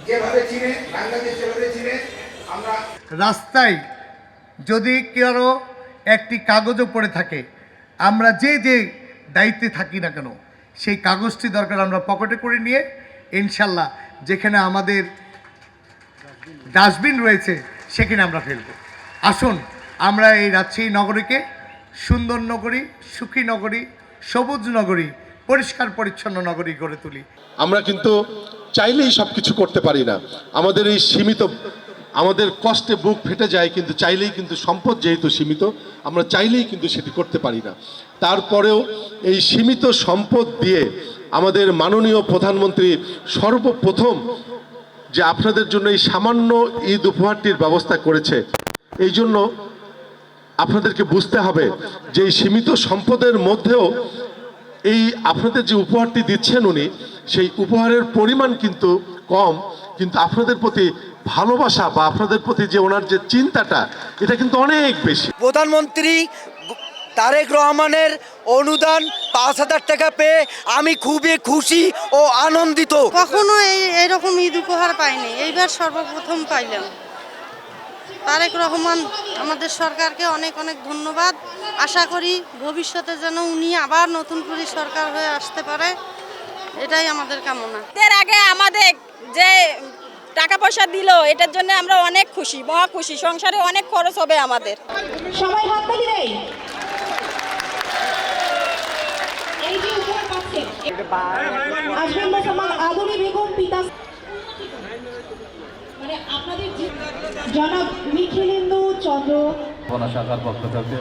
যেভাবে চিনে বাংলাদেশ যেভাবে চিনে আমরা রাস্তায় যদি কারো একটি কাগজও পড়ে থাকে, আমরা যে যে দায়িত্বে থাকি না কেন সেই কাগজটি দরকার আমরা পকেটে করে নিয়ে ইনশাল্লাহ যেখানে আমাদের ডাস্টবিন রয়েছে সেখানে আমরা ফেলব। আসুন আমরা এই রাজশাহী নগরীকে সুন্দর নগরী, সুখী নগরী, সবুজ নগরী, পরিষ্কার পরিচ্ছন্ন নগরী গড়ে তুলি। আমরা কিন্তু চাইলেই সব কিছু করতে পারি না। আমাদের এই সীমিত, আমাদের কষ্টে বুক ফেটে যায়, কিন্তু চাইলেই কিন্তু সম্পদ যেহেতু সীমিত, আমরা চাইলেই কিন্তু সেটি করতে পারি না। তারপরেও এই সীমিত সম্পদ দিয়ে আমাদের মাননীয় প্রধানমন্ত্রী সর্বপ্রথম যে আপনাদের জন্য এই সামান্য ঈদ উপহারটির ব্যবস্থা করেছে, এই জন্য আপনাদেরকে বুঝতে হবে যে এই সীমিত সম্পদের মধ্যেও এই আপনাদের যে উপহারটি দিচ্ছেন উনি, সেই উপহারের পরিমাণ কিন্তু কম, কিন্তু আপনাদের প্রতি ভালোবাসা বা আপনাদের প্রতি যে ওনার যে চিন্তাটা, এটা কিন্তু অনেক বেশি। প্রধানমন্ত্রী তারেক রহমানের অনুদান ৫,০০০ টাকা পেয়ে আমি খুবই খুশি ও আনন্দিত। কখনো এইরকম ঈদ উপহার পাইনি, এইবার সর্বপ্রথম পাইলাম। তারেক রহমান আমাদের সরকারকে অনেক অনেক ধন্যবাদ। আশা করি ভবিষ্যতে যেন উনি আবার নতুন করে সরকার হয়ে আসতে পারে, এটাই আমাদের কামনা। এর আগে আমাদের যে টাকা পয়সা দিল, এটার জন্য আমরা অনেক খুশি, মহা খুশি। সংসারে অনেক খরচ হবে আমাদের। সবাই হাততালি দেই। এই যে উপহার পাচ্ছেন আসবেন মোসাম্মদ আদুরি বেগম পিতা, মানে আপনাদের জনাব নিখিলেন্দু চন্দ্র শাখার পক্ষ থেকে